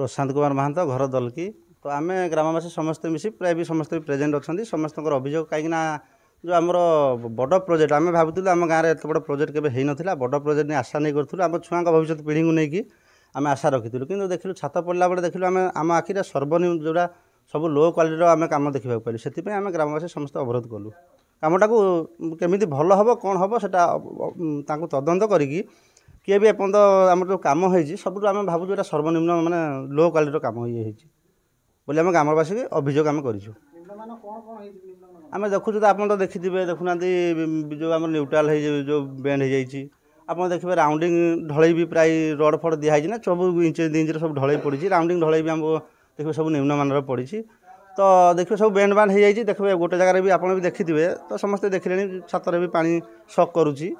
प्रशांत कुमार महांत घर दलकी तो आम ग्रामवासी समस्ते मिसी प्राय भी समस्त प्रेजेंट अच्छा समस्त अभियोग कहीं जो आमर बड़ प्रोजेक्ट आम भावुलु आम गाँव में एत बड़ प्रोजेक्ट केवे होता बड़ प्रोजेक्ट नहीं आशा नहीं करूँ आम छुआ भविष्य पीढ़ी को लेकिन आम आशा रखी कि देखिलु छात पड़ा बेले देखिलु आम आम आखिरे सर्वनिम्न जोड़ा सब लो क्वालिटी आम कम देखा पाइलु से आम ग्रामवासी समस्त अवरोध कलु कमटा को केमी भल हम कौन हम से तदंत करी किए भी एपर्त आम जो कम हो सब आम भावुँ जो सर्वनिम्न मानने लो क्वालिटी कम ये बोली आम ग्रामवासी के अभियोग आम करूँ आम देखु तो आप देखिए देखुना जो आम न्यूट्राल जो बेंड हो जाइए आप देखिए राउंडिंग ढलई भी प्राय रड फड़ दिखाई ना सब इंच 2 इंच सब ढलई पड़ी राउंडिंग ढलई भी आम देखिए सब निम्नमान पड़ी तो देखिए सब बेंड बांड हो जाइए देखिए गोटे जगह भी आप भी देखिए तो समस्ते देखिले छातर भी पानी शक करुच्ची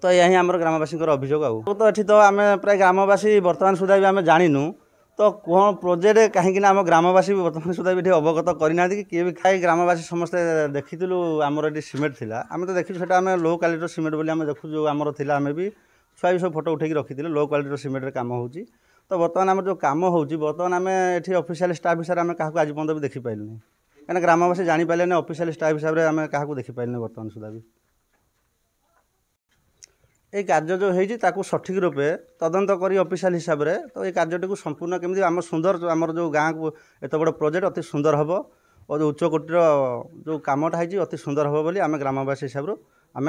तो यही आम ग्रामवासी अभियोग आउ तो ये तो आम प्राय ग्रामवासी बर्तमान सुधा भी आम जानू तो कौन प्रोजेक्ट कहीं आम ग्रामवासी भी बर्तमान सुधा भी अवगत करना कि किए भी खाई ग्रामवासी समस्ते देखीलु आमर ये सीमेंट थिला आम तो देखी से आम लो क्वालिटी सीमेंट बोली आम देखु जो आमर थिला आम भी छुआ भी सब फोटो उठे रखी लो क्वालिटी सीमेंट काम होची तो बर्तमान आम जो काम होची बर्तमान आम ये ऑफिशियल स्टाफ हिसाब से आम क्या आज पर्यटन भी देखी पाइलुनी कहीं ग्रामवासी जापारे ऑफिशियल स्टाफ हिसाब से आम क्या देखी पाइलुनी बर्तमान सुधा भी ये कार्य जो है सठिक रूपे तदंत करी ऑफिशियल हिसाब से तो ये कार्य संपूर्ण केमी आम सुंदर आमर जो गाँव को एत बड़ प्रोजेक्ट अति सुंदर हम और जो उच्चकोटीर जो कमटा है अति सुंदर हम बोली आम ग्रामवासी हिसाब से आम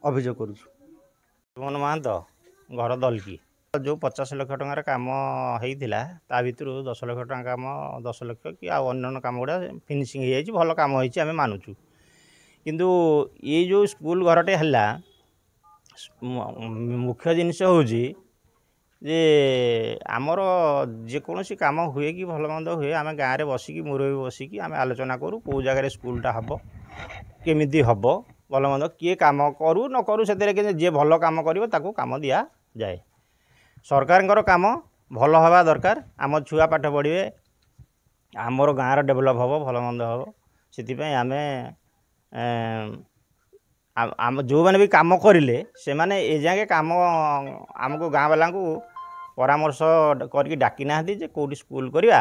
अभियोग करुन महांत घर दलकी जो 50 लाख टकर कम होता भितर 10 लाख टका कम 10 लाख कि अन्य कम गुड़ा फिनिशिंग हो भल कम होमें मानुचु किंतु ये जो स्कूल घरटे है मुख्य जिनस हूँ जे आमर जेकोसी कम हुए कि भल मंद हुए आम गाँव में बसिकी मुरबी बसिकी आम आलोचना करूँ कौ जगार स्कूलटा हम केमी हम भल मंद किए कम करूँ न करूँ से जी भल कम कर कम दि जाए सरकार कम भल हवा दरकार आम छुआ पाठ पढ़े आमर गाँव डेभलप हम भल मंद हम से आम जो मैंने भी काम करें से मैंने ए जाके कम आमको गाँव वाला परामर्श करके डाकी ना जे कौटी स्कूल करवा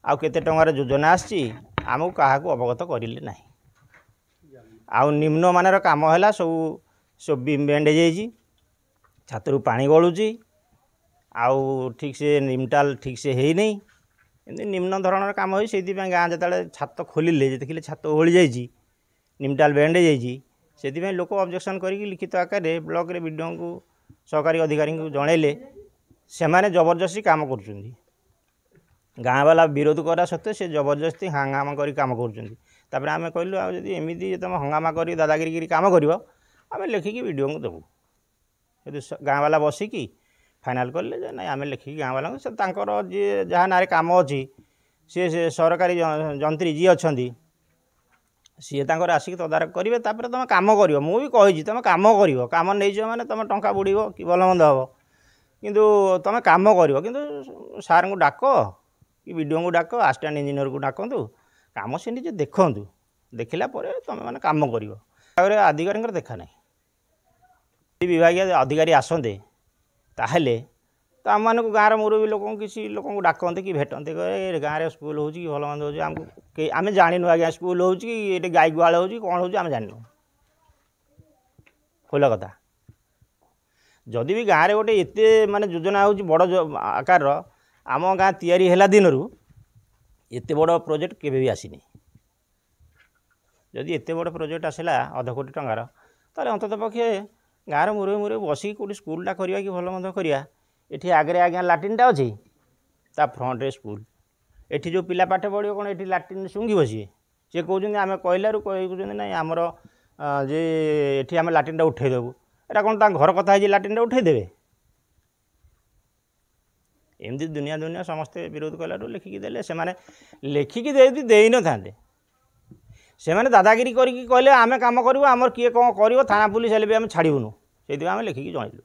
आउ केते टंकार योजना आमको क्या अवगत करें ना आउ निम्न मानर काम है सब बीम बेंड हो छातर पानी गलुची आउ ठीक से निमटाल ठीक से है नहीं एमती निम्न धरण काम हो गाँ जो छात खोलिले देखिले छात ओहली जाइए निमटाल बेंड हो से लोक ऑब्जेक्शन करके लिखित आकार ब्लॉक रे वीडियो को सरकारी अधिकारी को जनइले से माने जबरदस्ती काम कर गाँ वाला विरोध करा सत्वे से जबरदस्ती हंगामा कर काम कर आम कहलु आदि एमती तुम हंगामा कर दादागिरी काम कर आम लिखिकी वीडियो को देवु गाँ वाला बसिकी फाइनाल कले ना आम लिखिकी गाँ वाला जी जहाँ ना कम अच्छी सी सरकारी जंत्री जी अच्छा सी आसिक तदारख करेंगे तुम कम कर मुझे कही तुम कम कर कम नहीं मैंने तुम टंका बुड़ब कि भल मंद हम किंतु तुम कम कर कि सार को डाक कि वीडियो को डाक असिस्टेंट इंजीनियर को डाकतु कम से निजे देखु देखला तुम मैंने कम कर अधिकारी देखा ना विभाग अधिकारी आसते ताहले तो आम मानक गाँव मुरबी लोक किसी लोक डाकते कि भेटते गाँव में स्कूल हो भल मंद हो आमको आम जानू आज्ञा स्कूल हो गाई गुआल हो कौन हो जानू खोल कथा जदि भी गाँव में गोटे एत माने योजना हो बड़ आकार आम गाँ तैयारी है दिन एत बड़ प्रोजेक्ट केवे भी आसीनी जदि एत बड़ प्रोजेक्ट आसला 10 कोटी टंकार ताले अंतत पक्षे गाँव मुरबी मुरबी बसिक कौटी स्कूलटा करवा कि भल मंद करवा ये आगे आज्ञा लाट्रिनटा अच्छी ता फ्रंट रे स्कूल एठी जो पिला पाठ पढ़ो कौन ये लाट्रिन शुंघी सी कहते आम कहलू कहते ना आमर जे ये आम लाट्रिनटा उठेदेबू एटा कौन घर कथा है लाट्रिनटा उठेदेवे एमती दुनिया दुनिया समस्ते विरोध कलु लिखिकी देले से लिखिकी दे न था से दादागिरी करके कहले आम कम करूँ आमर किए कौन कर थाना पुलिस हेल्ले भी आम छाड़बूनु से आम लिखिकी जनइलु।